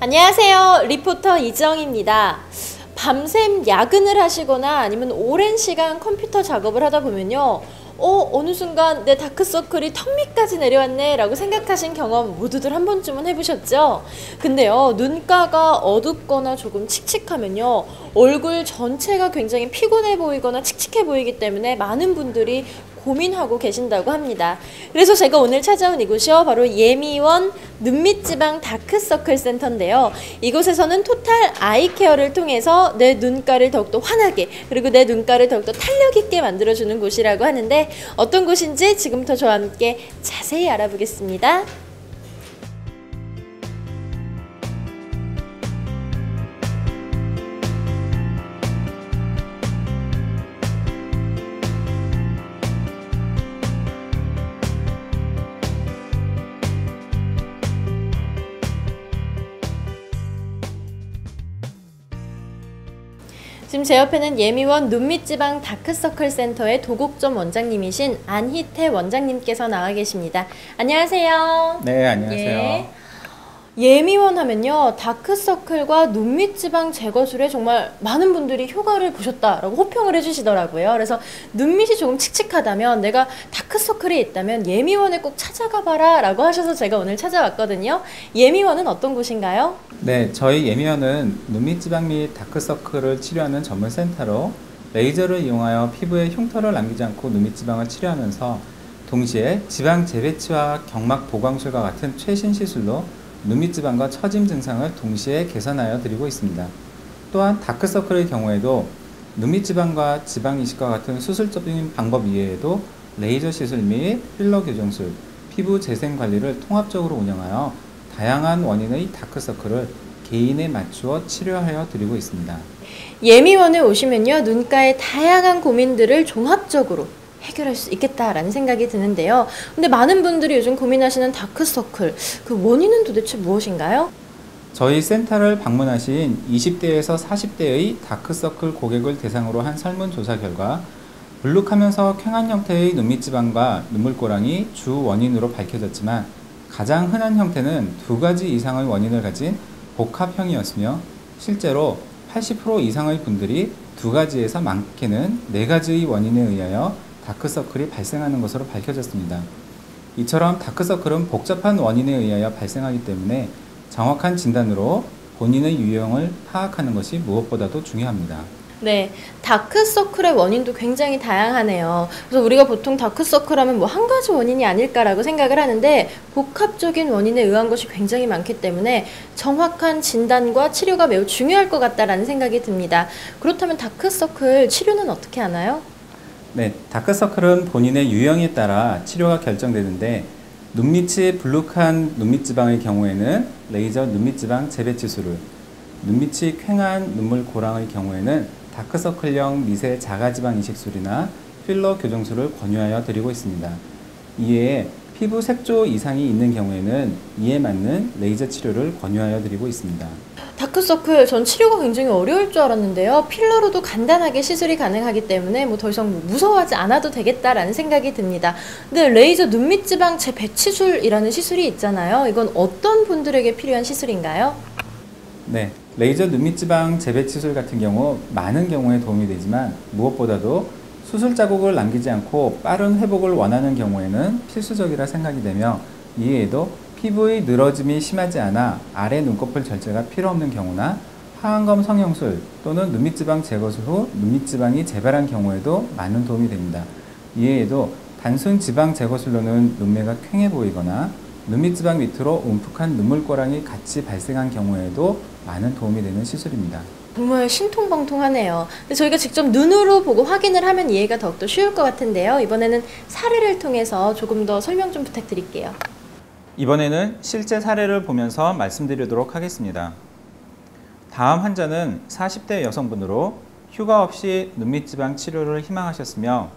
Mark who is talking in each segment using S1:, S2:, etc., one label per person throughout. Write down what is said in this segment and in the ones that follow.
S1: 안녕하세요. 리포터 이정입니다. 밤샘 야근을 하시거나 아니면 오랜 시간 컴퓨터 작업을 하다 보면요. 어느 순간 내 다크서클이 턱 밑까지 내려왔네 라고 생각하신 경험 모두들 한 번쯤은 해보셨죠? 근데요, 눈가가 어둡거나 조금 칙칙하면요, 얼굴 전체가 굉장히 피곤해 보이거나 칙칙해 보이기 때문에 많은 분들이 고민하고 계신다고 합니다. 그래서 제가 오늘 찾아온 이곳이요, 바로 예미원 눈밑지방 다크서클 센터인데요. 이곳에서는 토탈 아이케어를 통해서 내 눈가를 더욱더 환하게, 그리고 내 눈가를 더욱더 탄력 있게 만들어주는 곳이라고 하는데, 어떤 곳인지 지금부터 저와 함께 자세히 알아보겠습니다. 지금 제 옆에는 예미원 눈밑지방 다크서클 센터의 도곡점 원장님이신 안희태 원장님께서 나와 계십니다. 안녕하세요.
S2: 네, 안녕하세요.
S1: 예. 예미원 하면요, 다크서클과 눈밑지방 제거술에 정말 많은 분들이 효과를 보셨다라고 호평을 해주시더라고요. 그래서 눈밑이 조금 칙칙하다면, 내가 다크서클이 있다면 예미원에 꼭 찾아가 봐라 라고 하셔서 제가 오늘 찾아왔거든요. 예미원은 어떤 곳인가요?
S2: 네, 저희 예미원은 눈밑지방 및 다크서클을 치료하는 전문 센터로 레이저를 이용하여 피부에 흉터를 남기지 않고 눈밑지방을 치료하면서 동시에 지방 재배치와 경막 보강술과 같은 최신 시술로 눈밑지방과 처짐 증상을 동시에 개선하여 드리고 있습니다. 또한 다크서클의 경우에도 눈밑지방과 지방이식과 같은 수술적인 방법 이외에도 레이저 시술 및 필러 교정술, 피부 재생 관리를 통합적으로 운영하여 다양한 원인의 다크서클을 개인에 맞추어 치료하여 드리고 있습니다.
S1: 예미원에 오시면요, 눈가의 다양한 고민들을 종합적으로 해결할 수 있겠다라는 생각이 드는데요. 근데 많은 분들이 요즘 고민하시는 다크서클, 그 원인은 도대체 무엇인가요?
S2: 저희 센터를 방문하신 20대에서 40대의 다크서클 고객을 대상으로 한 설문조사 결과 불룩하면서 쾌한 형태의 눈밑지방과 눈물고랑이 주 원인으로 밝혀졌지만 가장 흔한 형태는 2가지 이상의 원인을 가진 복합형이었으며 실제로 80% 이상의 분들이 2가지에서 많게는 4가지의 원인에 의하여 다크서클이 발생하는 것으로 밝혀졌습니다. 이처럼 다크서클은 복잡한 원인에 의하여 발생하기 때문에 정확한 진단으로 본인의 유형을 파악하는 것이 무엇보다도 중요합니다.
S1: 네, 다크서클의 원인도 굉장히 다양하네요. 그래서 우리가 보통 다크서클 하면 뭐 한 가지 원인이 아닐까라고 생각을 하는데, 복합적인 원인에 의한 것이 굉장히 많기 때문에 정확한 진단과 치료가 매우 중요할 것 같다라는 생각이 듭니다. 그렇다면 다크서클 치료는 어떻게 하나요?
S2: 네, 다크서클은 본인의 유형에 따라 치료가 결정되는데, 눈밑이 불룩한 눈밑지방의 경우에는 레이저 눈밑지방 재배치술을, 눈밑이 퀭한 눈물고랑의 경우에는 다크서클형 미세 자가지방 이식술이나 필러 교정술을 권유하여 드리고 있습니다. 이외에 피부 색조 이상이 있는 경우에는 이에 맞는 레이저 치료를 권유하여 드리고 있습니다.
S1: 다크서클, 전 치료가 굉장히 어려울 줄 알았는데요. 필러로도 간단하게 시술이 가능하기 때문에 뭐 더 이상 무서워하지 않아도 되겠다라는 생각이 듭니다. 근데 레이저 눈밑지방 재배치술이라는 시술이 있잖아요. 이건 어떤 분들에게 필요한 시술인가요?
S2: 네, 레이저 눈밑지방 재배치술 같은 경우 많은 경우에 도움이 되지만 무엇보다도 수술 자국을 남기지 않고 빠른 회복을 원하는 경우에는 필수적이라 생각이 되며, 이외에도 피부의 늘어짐이 심하지 않아 아래 눈꺼풀 절제가 필요 없는 경우나 하안검 성형술 또는 눈밑지방 제거술 후 눈밑지방이 재발한 경우에도 많은 도움이 됩니다. 이외에도 단순 지방 제거술로는 눈매가 퀭해 보이거나 눈밑지방 밑으로 움푹한 눈물고랑이 같이 발생한 경우에도 많은 도움이 되는 시술입니다.
S1: 정말 신통방통하네요. 근데 저희가 직접 눈으로 보고 확인을 하면 이해가 더욱더 쉬울 것 같은데요. 이번에는 사례를 통해서 조금 더 설명 좀 부탁드릴게요.
S2: 이번에는 실제 사례를 보면서 말씀드리도록 하겠습니다. 다음 환자는 40대 여성분으로 휴가 없이 눈밑지방 치료를 희망하셨으며,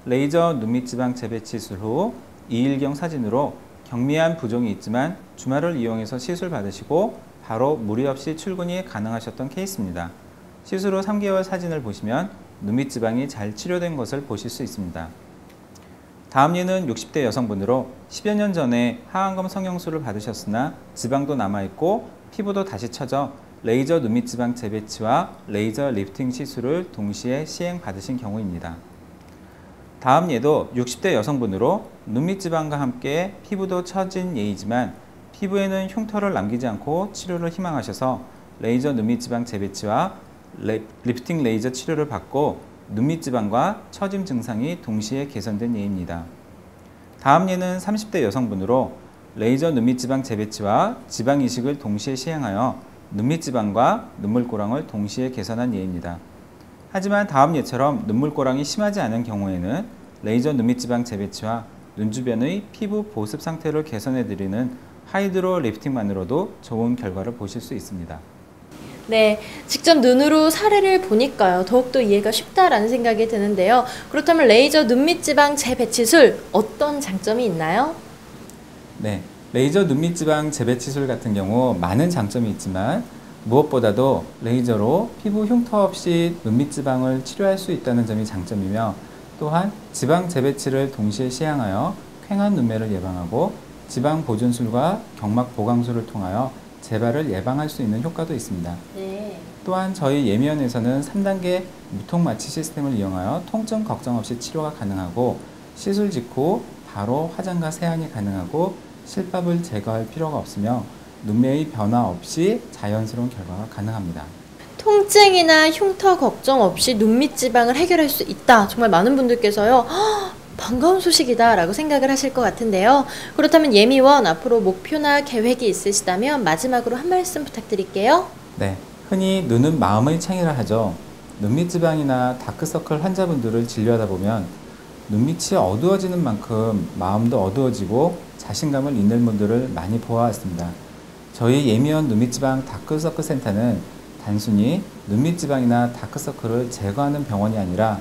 S2: 레이저 눈밑지방 재배치술 후 2일경 사진으로 경미한 부종이 있지만 주말을 이용해서 시술 받으시고 바로 무리 없이 출근이 가능하셨던 케이스입니다. 시술 후 3개월 사진을 보시면 눈밑지방이 잘 치료된 것을 보실 수 있습니다. 다음 예는 60대 여성분으로 10여 년 전에 하안검 성형술을 받으셨으나 지방도 남아있고 피부도 다시 처져 레이저 눈밑지방 재배치와 레이저 리프팅 시술을 동시에 시행받으신 경우입니다. 다음 예도 60대 여성분으로 눈밑지방과 함께 피부도 처진 예이지만 피부에는 흉터를 남기지 않고 치료를 희망하셔서 레이저 눈밑지방 재배치와 리프팅 레이저 치료를 받고 눈밑지방과 처짐 증상이 동시에 개선된 예입니다. 다음 예는 30대 여성분으로 레이저 눈밑지방 재배치와 지방 이식을 동시에 시행하여 눈밑지방과 눈물고랑을 동시에 개선한 예입니다. 하지만 다음 예처럼 눈물고랑이 심하지 않은 경우에는 레이저 눈밑지방 재배치와 눈 주변의 피부 보습 상태를 개선해드리는 하이드로 리프팅만으로도 좋은 결과를 보실 수 있습니다.
S1: 네, 직접 눈으로 사례를 보니까요, 더욱더 이해가 쉽다라는 생각이 드는데요. 그렇다면 레이저 눈밑지방 재배치술 어떤 장점이 있나요?
S2: 네, 레이저 눈밑지방 재배치술 같은 경우 많은 장점이 있지만 무엇보다도 레이저로 피부 흉터 없이 눈밑지방을 치료할 수 있다는 점이 장점이며, 또한 지방 재배치를 동시에 시행하여 퀭한 눈매를 예방하고 지방 보존술과 경막 보강술을 통하여 재발을 예방할 수 있는 효과도 있습니다.
S1: 네.
S2: 또한 저희 예미원에서는 3단계 무통 마취 시스템을 이용하여 통증 걱정 없이 치료가 가능하고, 시술 직후 바로 화장과 세안이 가능하고 실밥을 제거할 필요가 없으며 눈매의 변화 없이 자연스러운 결과가 가능합니다.
S1: 통증이나 흉터 걱정 없이 눈밑 지방을 해결할 수 있다. 정말 많은 분들께서요, 반가운 소식이다 라고 생각을 하실 것 같은데요. 그렇다면 예미원 앞으로 목표나 계획이 있으시다면 마지막으로 한 말씀 부탁드릴게요.
S2: 네, 흔히 눈은 마음의 창이라 하죠. 눈밑지방이나 다크서클 환자분들을 진료하다 보면 눈밑이 어두워지는 만큼 마음도 어두워지고 자신감을 잃는 분들을 많이 보아왔습니다. 저희 예미원 눈밑지방 다크서클 센터는 단순히 눈밑지방이나 다크서클을 제거하는 병원이 아니라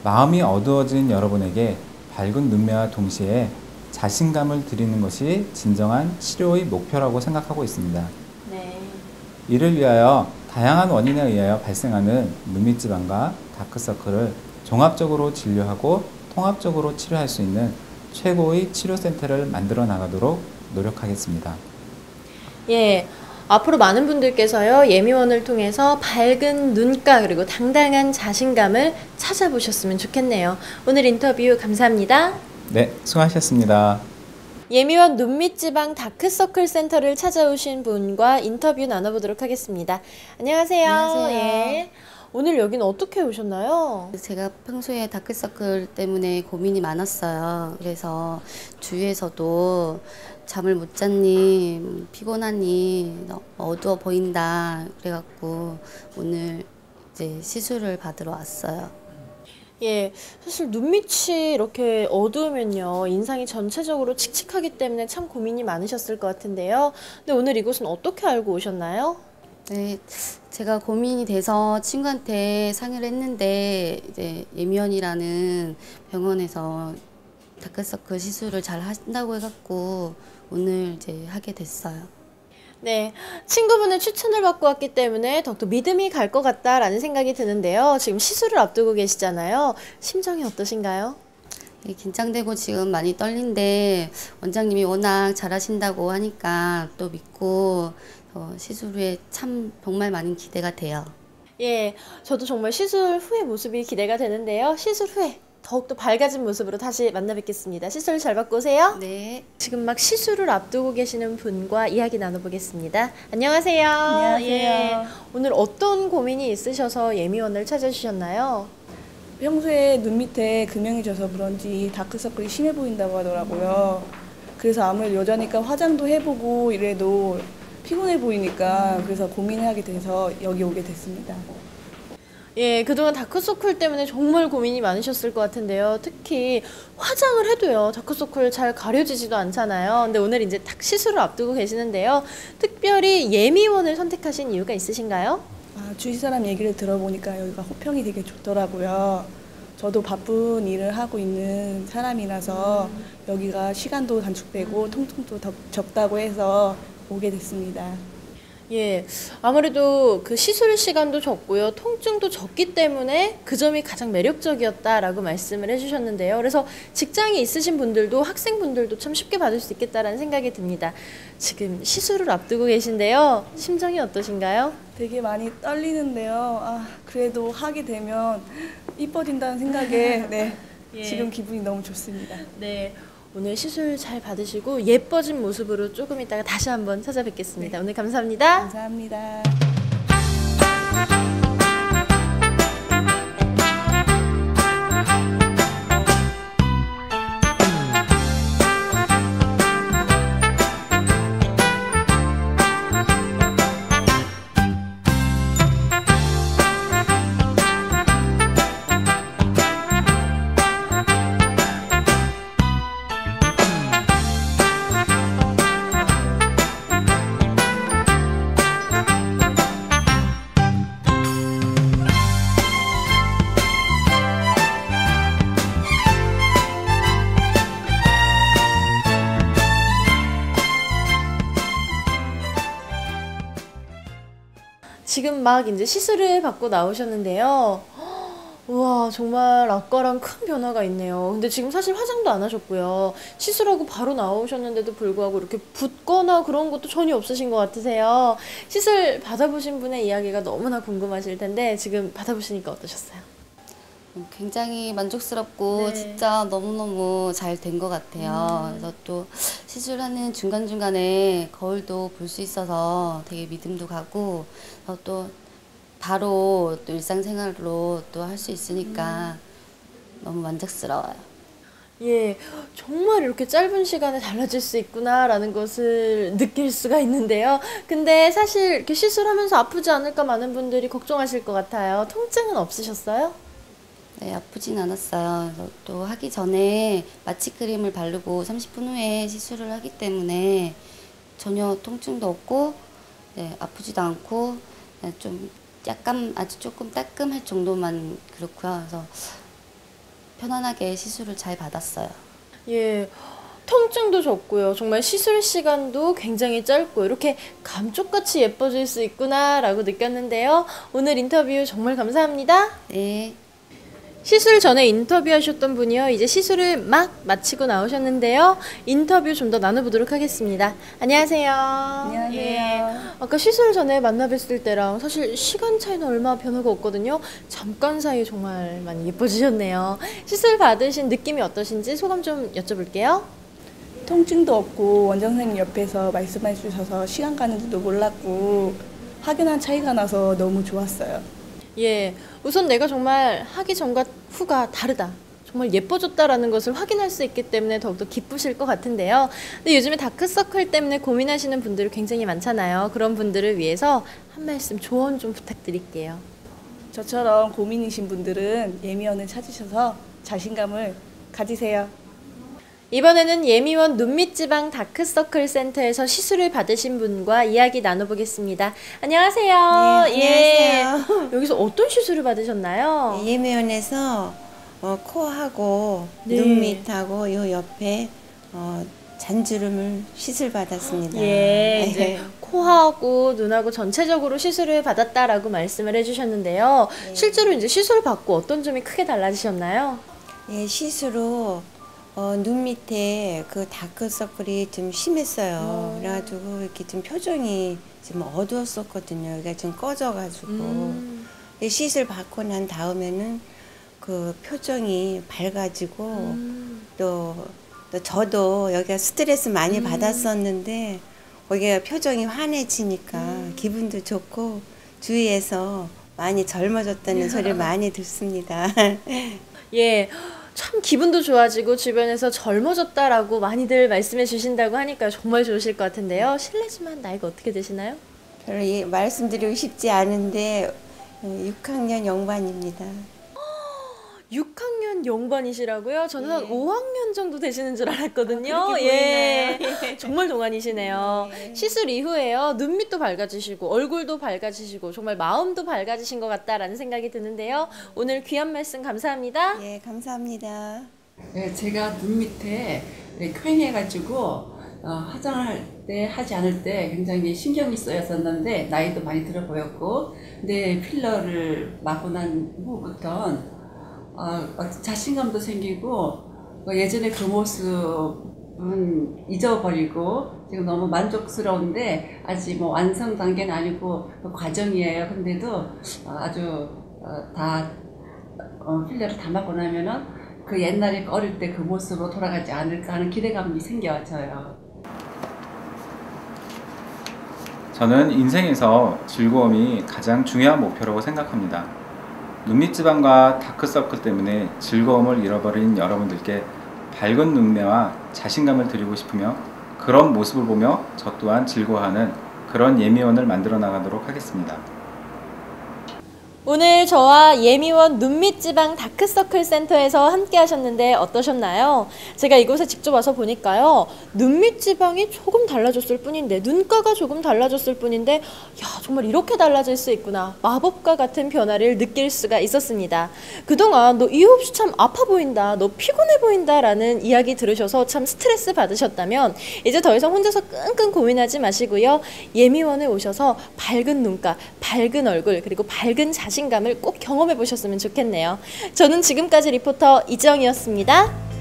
S2: 마음이 어두워진 여러분에게 밝은 눈매와 동시에 자신감을 드리는 것이 진정한 치료의 목표라고 생각하고 있습니다.
S1: 네.
S2: 이를 위하여 다양한 원인에 의하여 발생하는 눈밑지방과 다크서클을 종합적으로 진료하고 통합적으로 치료할 수 있는 최고의 치료센터를 만들어 나가도록 노력하겠습니다.
S1: 예. 앞으로 많은 분들께서요, 예미원을 통해서 밝은 눈가 그리고 당당한 자신감을 찾아보셨으면 좋겠네요. 오늘 인터뷰 감사합니다.
S2: 네, 수고하셨습니다.
S1: 예미원 눈밑지방 다크서클 센터를 찾아오신 분과 인터뷰 나눠보도록 하겠습니다. 안녕하세요.
S3: 안녕하세요.
S1: 예. 오늘 여기는 어떻게 오셨나요?
S3: 제가 평소에 다크서클 때문에 고민이 많았어요. 그래서 주위에서도 잠을 못 잤니, 피곤하니, 어두워 보인다 그래갖고 오늘 이제 시술을 받으러 왔어요.
S1: 예, 사실 눈밑이 이렇게 어두우면요, 인상이 전체적으로 칙칙하기 때문에 참 고민이 많으셨을 것 같은데요. 근데 오늘 이곳은 어떻게 알고 오셨나요?
S3: 네, 제가 고민이 돼서 친구한테 상의를 했는데 이제 예미원이라는 병원에서 다크서클 시술을 잘 한다고 해갖고 오늘 이제 하게 됐어요.
S1: 네, 친구분의 추천을 받고 왔기 때문에 더욱더 믿음이 갈 것 같다라는 생각이 드는데요. 지금 시술을 앞두고 계시잖아요. 심정이 어떠신가요?
S3: 네, 긴장되고 지금 많이 떨린데 원장님이 워낙 잘하신다고 하니까 또 믿고 시술 후에 참 정말 많은 기대가 돼요.
S1: 예, 저도 정말 시술 후의 모습이 기대가 되는데요. 시술 후에 더욱더 밝아진 모습으로 다시 만나 뵙겠습니다. 시술 잘 받고 오세요.
S3: 네.
S1: 지금 막 시술을 앞두고 계시는 분과 이야기 나눠보겠습니다. 안녕하세요.
S4: 안녕하세요.
S1: 예, 오늘 어떤 고민이 있으셔서 예미원을 찾아주셨나요?
S4: 평소에 눈 밑에 금형이 져서 그런지 다크서클이 심해 보인다고 하더라고요. 그래서 아무래도 여자니까 화장도 해보고 이래도 피곤해 보이니까 그래서 고민을 하게 돼서 여기 오게 됐습니다.
S1: 예, 그동안 다크서클 때문에 정말 고민이 많으셨을 것 같은데요. 특히 화장을 해도요, 다크서클 잘 가려지지도 않잖아요. 근데 오늘 이제 딱 시술을 앞두고 계시는데요. 특별히 예미원을 선택하신 이유가 있으신가요?
S4: 주위 사람 얘기를 들어보니까 여기가 호평이 되게 좋더라고요. 저도 바쁜 일을 하고 있는 사람이라서 여기가 시간도 단축되고 통증도 더 적다고 해서 오게 됐습니다.
S1: 예, 아무래도 그 시술 시간도 적고요. 통증도 적기 때문에 그 점이 가장 매력적이었다라고 말씀을 해주셨는데요. 그래서 직장에 있으신 분들도 학생분들도 참 쉽게 받을 수 있겠다라는 생각이 듭니다. 지금 시술을 앞두고 계신데요. 심정이 어떠신가요?
S4: 되게 많이 떨리는데요. 아, 그래도 하게 되면 이뻐진다는 생각에 네,
S1: 예.
S4: 지금 기분이 너무 좋습니다.
S1: 네. 오늘 시술 잘 받으시고 예뻐진 모습으로 조금 이따가 다시 한번 찾아뵙겠습니다. 오늘 감사합니다.
S4: 감사합니다.
S1: 지금 막 이제 시술을 받고 나오셨는데요. 우와, 정말 아까랑 큰 변화가 있네요. 근데 지금 사실 화장도 안 하셨고요. 시술하고 바로 나오셨는데도 불구하고 이렇게 붓거나 그런 것도 전혀 없으신 것 같으세요. 시술 받아보신 분의 이야기가 너무나 궁금하실 텐데 지금 받아보시니까 어떠셨어요?
S3: 굉장히 만족스럽고
S1: 네.
S3: 진짜 너무너무 잘 된 것 같아요. 그래서 또 시술하는 중간중간에 거울도 볼 수 있어서 되게 믿음도 가고 또 바로 또 일상생활로 또 할 수 있으니까 너무 만족스러워요.
S1: 예, 정말 이렇게 짧은 시간에 달라질 수 있구나라는 것을 느낄 수가 있는데요. 근데 사실 이렇게 시술하면서 아프지 않을까 많은 분들이 걱정하실 것 같아요. 통증은 없으셨어요?
S3: 네, 아프진 않았어요. 그래서 또 하기 전에 마취크림을 바르고 30분 후에 시술을 하기 때문에 전혀 통증도 없고 네, 아프지도 않고 네, 좀 약간 아주 조금 따끔할 정도만 그렇고요. 그래서 편안하게 시술을 잘 받았어요.
S1: 예, 통증도 적고요. 정말 시술 시간도 굉장히 짧고 이렇게 감쪽같이 예뻐질 수 있구나라고 느꼈는데요. 오늘 인터뷰 정말 감사합니다.
S3: 네.
S1: 시술 전에 인터뷰하셨던 분이요. 이제 시술을 막 마치고 나오셨는데요. 인터뷰 좀 더 나눠보도록 하겠습니다. 안녕하세요.
S4: 안녕하세요.
S1: 예, 아까 시술 전에 만나 뵀을 때랑 사실 시간 차이는 얼마 변화가 없거든요. 잠깐 사이에 정말 많이 예뻐지셨네요. 시술 받으신 느낌이 어떠신지 소감 좀 여쭤볼게요.
S4: 통증도 없고 원장 선생님 옆에서 말씀해 주셔서 시간 가는 줄도 몰랐고 확연한 차이가 나서 너무 좋았어요.
S1: 예, 우선 내가 정말 하기 전과 후가 다르다. 정말 예뻐졌다라는 것을 확인할 수 있기 때문에 더욱더 기쁘실 것 같은데요. 근데 요즘에 다크서클 때문에 고민하시는 분들이 굉장히 많잖아요. 그런 분들을 위해서 한 말씀 조언 좀 부탁드릴게요.
S4: 저처럼 고민이신 분들은 예미원을 찾으셔서 자신감을 가지세요.
S1: 이번에는 예미원 눈밑지방 다크서클 센터에서 시술을 받으신 분과 이야기 나눠보겠습니다. 안녕하세요.
S5: 네, 안녕하세요.
S1: 예, 여기서 어떤 시술을 받으셨나요?
S5: 예매원에서 코하고
S1: 네.
S5: 눈 밑하고 요 옆에 잔주름을 시술 받았습니다.
S1: 예, 이제 코하고 눈하고 전체적으로 시술을 받았다라고 말씀을 해주셨는데요. 실제로 이제 시술 받고 어떤 점이 크게 달라지셨나요?
S5: 예, 시술로 눈 밑에 그 다크서클이 좀 심했어요. 그래가지고 이렇게 좀 표정이 좀 어두웠었거든요. 여기가 좀 꺼져가지고 시술 받고 난 다음에는 그 표정이 밝아지고 또 저도 여기가 스트레스 많이 받았었는데 거기가 표정이 환해지니까 기분도 좋고 주위에서 많이 젊어졌다는 소리를 많이 듣습니다.
S1: 예, 참 기분도 좋아지고 주변에서 젊어졌다라고 많이들 말씀해 주신다고 하니까 정말 좋으실 것 같은데요. 실례지만 나이가 어떻게 되시나요?
S5: 별로 말씀드리고 싶지 않은데 6학년 영반입니다.
S1: 6학년 영반이시라고요? 저는 한
S5: 네.
S1: 5학년 정도 되시는 줄 알았거든요.
S5: 아, 그렇게
S1: 예,
S5: 보이나요?
S1: 정말 동안이시네요.
S5: 네.
S1: 시술 이후에요, 눈밑도 밝아지시고 얼굴도 밝아지시고 정말 마음도 밝아지신 것 같다라는 생각이 드는데요. 오늘 귀한 말씀 감사합니다.
S5: 예, 감사합니다.
S6: 네, 제가 눈 밑에 퀭해가지고 화장할 때 하지 않을 때 굉장히 신경이 쓰였었는데 나이도 많이 들어 보였고, 근데 필러를 맞고 난 후부터 자신감도 생기고 예전에 그 모습은 잊어버리고 지금 너무 만족스러운데 아직 뭐 완성 단계는 아니고 그 과정이에요. 근데도 아주 다 필러를 다 맞고 나면은 그 옛날에 어릴 때 그 모습으로 돌아가지 않을까 하는 기대감이 생겨져요.
S2: 저는 인생에서 즐거움이 가장 중요한 목표라고 생각합니다. 눈밑지방과 다크서클 때문에 즐거움을 잃어버린 여러분들께 밝은 눈매와 자신감을 드리고 싶으며 그런 모습을 보며 저 또한 즐거워하는 그런 예미원을 만들어 나가도록 하겠습니다.
S1: 오늘 저와 예미원 눈밑지방 다크서클 센터에서 함께 하셨는데 어떠셨나요? 제가 이곳에 직접 와서 보니까요, 눈밑지방이 조금 달라졌을 뿐인데, 눈가가 조금 달라졌을 뿐인데, 야, 정말 이렇게 달라질 수 있구나, 마법과 같은 변화를 느낄 수가 있었습니다. 그동안 너 이유 없이 참 아파 보인다, 너 피곤해 보인다 라는 이야기 들으셔서 참 스트레스 받으셨다면 이제 더 이상 혼자서 끙끙 고민하지 마시고요, 예미원에 오셔서 밝은 눈가, 밝은 얼굴, 그리고 밝은 자신감을 꼭 경험해 보셨으면 좋겠네요. 저는 지금까지 리포터 이지영이었습니다.